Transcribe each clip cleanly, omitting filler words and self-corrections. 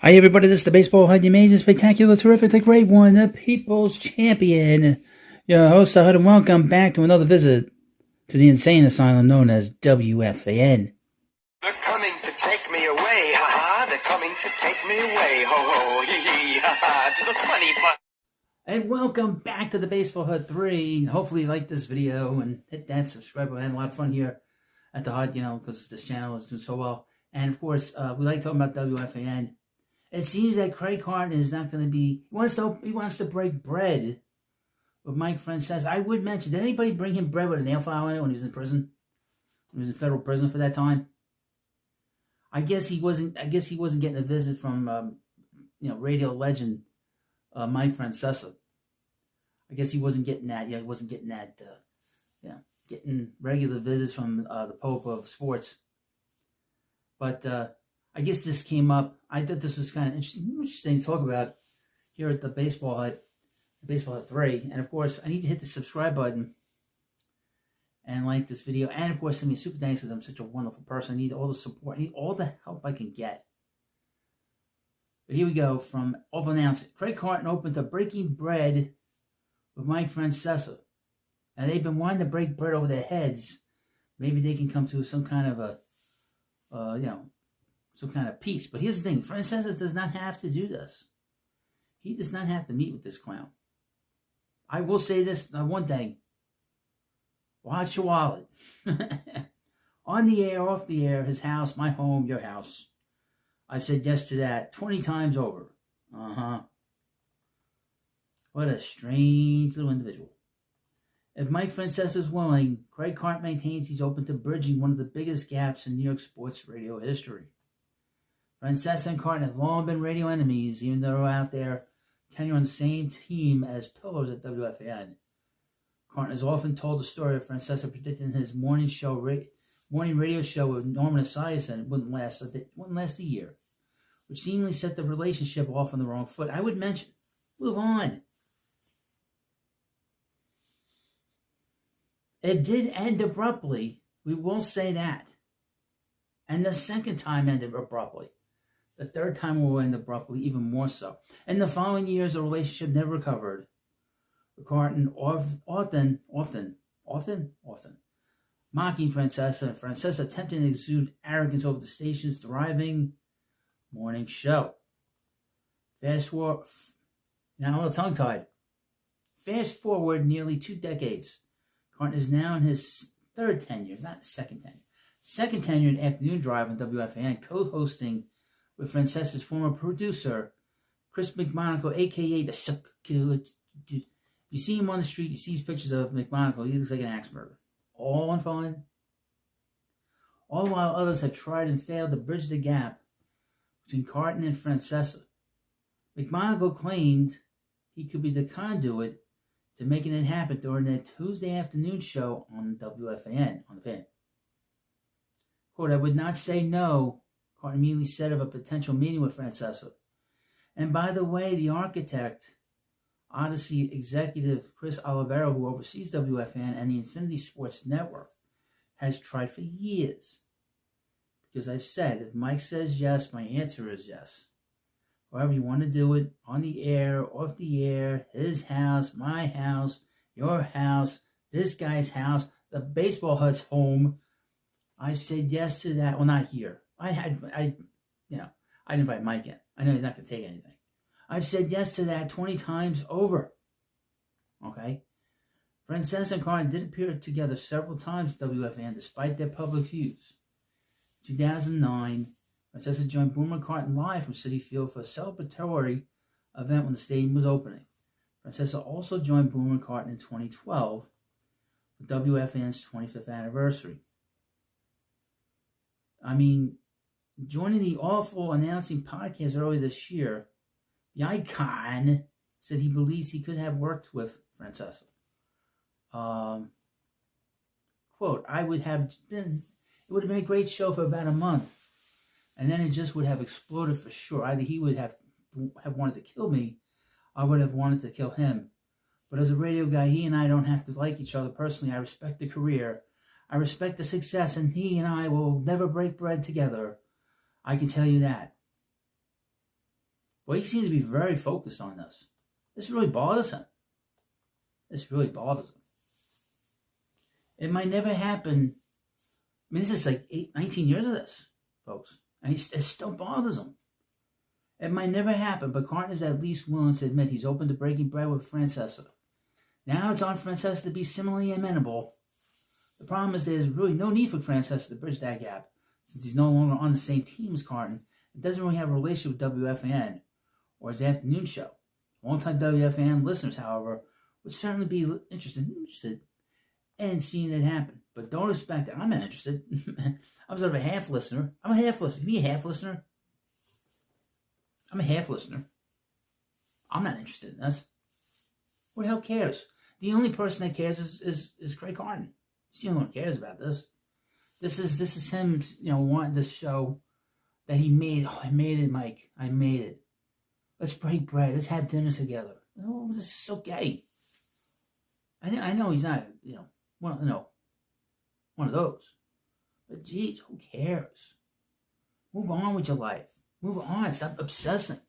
Hi everybody, this is the Baseball HUD, the amazing, spectacular, terrific, the great one, the people's champion, your host, HUD, and welcome back to another visit to the insane asylum known as WFAN. They're coming to take me away, ha-ha, they're coming to take me away, ho-ho, hee-hee, ha-ha, to the funny fun. And welcome back to the Baseball HUD 3. Hopefully you like this video and hit that subscribe button. I had a lot of fun here at the HUD, because this channel is doing so well. And of course, we like talking about WFAN. It seems that Craig Carton is not going to be. He wants to break bread with Mike Francesca. I would mention, did anybody bring him bread with a nail file in it when he was in prison? When he was in federal prison for that time. I guess he wasn't getting a visit from radio legend Mike Francesca. I guess he wasn't getting that. Yeah, he wasn't getting that. Getting regular visits from the Pope of Sports. But I guess this came up. I thought this was kind of interesting to talk about here at the Baseball HUD 3. And of course, I need to hit the subscribe button and like this video. And of course, send me a super thanks because I'm such a wonderful person. I need all the support. I need all the help I can get. But here we go from Oval Announcing. Craig Carton opened to Breaking Bread with Mike Francesca. Now, they've been wanting to break bread over their heads. Maybe they can come to some kind of some kind of peace. But here's the thing. Francesca does not have to do this. He does not have to meet with this clown. I will say this one thing. Watch your wallet. On the air, off the air, his house, my home, your house. I've said yes to that 20 times over. What a strange little individual. If Mike Francesca is willing, Craig Carton maintains he's open to bridging one of the biggest gaps in New York sports radio history. Francesca and Carton have long been radio enemies, even though they're out there tenure on the same team as pillars at WFAN. Carton has often told the story of Francesca predicting his morning radio show with Norman Esiason wouldn't last a year, which seemingly set the relationship off on the wrong foot. I would mention, move on. It did end abruptly. We will say that. And the second time ended abruptly. The third time will end abruptly, even more so. In the following years, the relationship never recovered. Carton often mocking Francesca, and Francesca attempting to exude arrogance over the station's thriving morning show. Fast forward, now I'm a little tongue-tied. Fast forward nearly 2 decades. Carton is now in his third tenure, not second tenure. Second tenure in afternoon drive on WFAN, co-hosting with Francesca's former producer, Chris McMonagle, a.k.a. the Suck Killer. You see him on the street, you see his pictures of McMonagle, he looks like an axe murderer. All on fun. All while others have tried and failed to bridge the gap between Carton and Francesca. McMonagle claimed he could be the conduit to making it happen during that Tuesday afternoon show on WFAN, on the fan. Quote, I would not say no, Carton immediately said of a potential meeting with Francesca. And by the way, the architect, Odyssey executive Chris Olivero, who oversees WFAN and the Infinity Sports Network, has tried for years. Because I've said, if Mike says yes, my answer is yes. However you want to do it, on the air, off the air, his house, my house, your house, this guy's house, the Baseball HUD's home. I've said yes to that. Well, not here. I'd invite Mike in. I know he's not going to take anything. I've said yes to that 20 times over. Okay? Francesca and Carton did appear together several times at WFAN despite their public feuds. In 2009, Francesca joined Boomer Carton live from Citi Field for a celebratory event when the stadium was opening. Francesca also joined Boomer Carton in 2012 for WFAN's 25th anniversary. I mean, joining the awful announcing podcast earlier this year, the icon said he believes he could have worked with Francesca. Quote, it would have been a great show for about a month. And then it just would have exploded for sure. Either he would have wanted to kill me, I would have wanted to kill him. But as a radio guy, he and I don't have to like each other personally. I respect the career. I respect the success, and he and I will never break bread together. I can tell you that. Well, he seemed to be very focused on this. This really bothers him. This really bothers him. It might never happen. I mean, this is like 19 years of this, folks. And it still bothers him. It might never happen, but Carton is at least willing to admit he's open to breaking bread with Francesca. Now it's on Francesca to be similarly amenable. The problem is there's really no need for Francesca to bridge that gap, since he's no longer on the same team as Carton and doesn't really have a relationship with WFAN or his afternoon show. Long-time WFAN listeners, however, would certainly be interested in seeing it happen. But don't expect it. I'm not interested. I'm sort of a half listener. I'm a half listener. Can you be a half listener? I'm a half listener. I'm not interested in this. Who the hell cares? The only person that cares is Craig Carton. He's the only one who cares about this. This is him, wanting this show that he made. Oh, I made it, Mike. I made it. Let's break bread. Let's have dinner together. Oh, this is so gay. I know he's not, one of those. But geez, who cares? Move on with your life. Move on. Stop obsessing.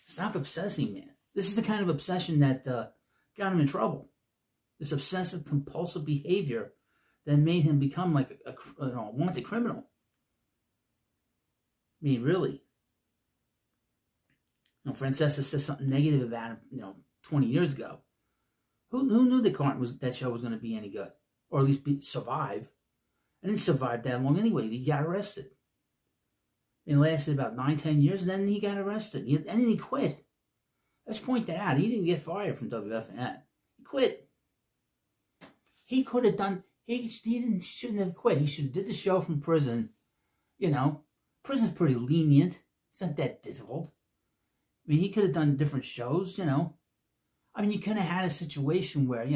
Stop obsessing, man. This is the kind of obsession that got him in trouble. This obsessive compulsive behavior that made him become like a wanted criminal. I mean, really. Francesca said something negative about him, 20 years ago. Who knew that show was going to be any good? Or at least survive? I didn't survive that long anyway. He got arrested. It lasted about 9-10 years, and then he got arrested. And then he quit. Let's point that out. He didn't get fired from WFAN. He quit. He could have done... shouldn't have quit. He should have did the show from prison. Prison's pretty lenient. It's not that difficult. I mean, he could have done different shows, I mean, you could have had a situation where,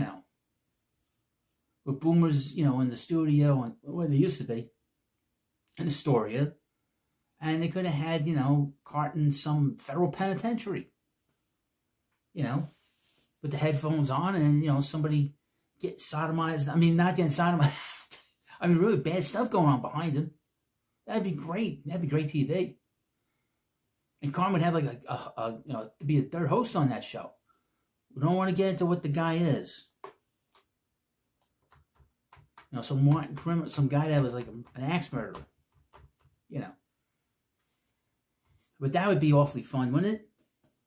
with boomers, in the studio, and where they used to be, in Astoria, and they could have had, Carton some federal penitentiary, with the headphones on, and, somebody get sodomized. I mean, not getting sodomized. I mean, really bad stuff going on behind him. That'd be great. That'd be great TV. And Carton would have like be a third host on that show. We don't want to get into what the guy is. Some guy that was like an axe murderer. But that would be awfully fun, wouldn't it?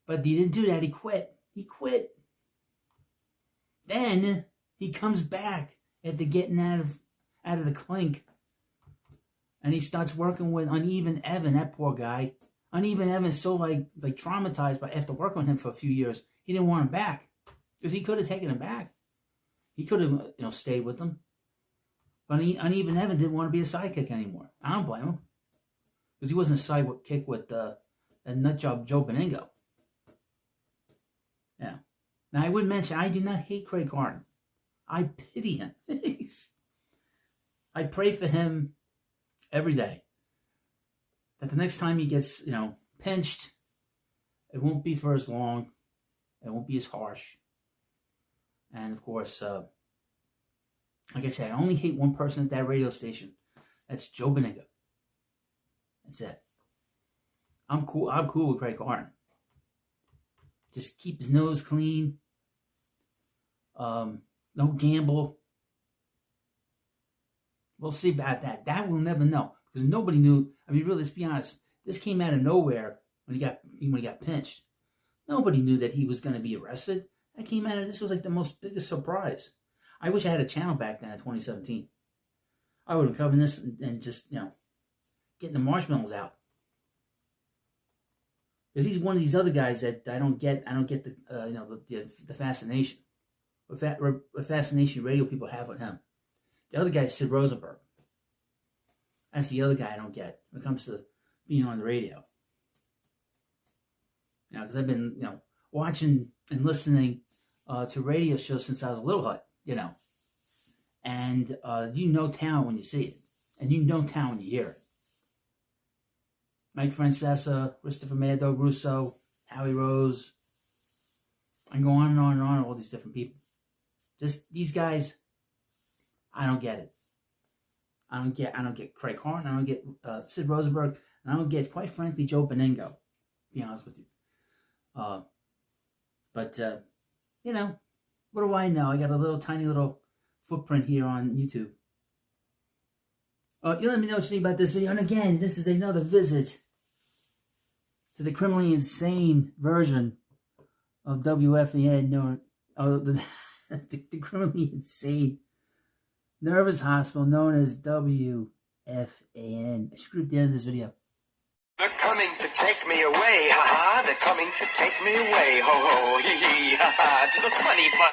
But he didn't do that. He quit. Then he comes back after getting out of the clink. And he starts working with Uneven Evan, that poor guy. Uneven Evan is so like traumatized after working with him for a few years, he didn't want him back. Because he could have taken him back. He could have, stayed with them. But Uneven Evan didn't want to be a sidekick anymore. I don't blame him. Because he wasn't a sidekick with that nutjob Joe Beningo. Yeah. Now, I would mention, I do not hate Craig Carton. I pity him. I pray for him every day. That the next time he gets, pinched, it won't be for as long. It won't be as harsh. And, of course, like I said, I only hate one person at that radio station. That's Joe Beningo. That's it. I'm cool with Craig Carton. Just keep his nose clean. No gamble. We'll see about that. That we'll never know. Because nobody knew. I mean, really, let's be honest. This came out of nowhere when he got pinched. Nobody knew that he was going to be arrested. That came out of, this was like the biggest surprise. I wish I had a channel back then in 2017. I would have covered this and just, getting the marshmallows out. Because he's one of these other guys that I don't get the fascination. What fascination radio people have with him. The other guy is Sid Rosenberg. That's the other guy I don't get when it comes to being on the radio. Because I've been, watching and listening to radio shows since I was a little hut, And you know town when you see it. And you know town when you hear it. Mike Francesca, Christopher Mad-Dog Russo, Howie Rose. I can go on and on and on, all these different people. Just these guys, I don't get it. I don't get Craig Carton. I don't get Sid Rosenberg. And I don't get, quite frankly, Joe Beningo, to be honest with you. But you know, what do I know? I got a little tiny little footprint here on YouTube. You let me know what you think about this video. And again, this is another visit to the criminally insane version of WFAN, the criminally insane nervous hospital known as WFAN. I screwed the end of this video. They're coming to take me away, ha ha. They're coming to take me away, ho ho, hee hee, ha ha, to the funny fun.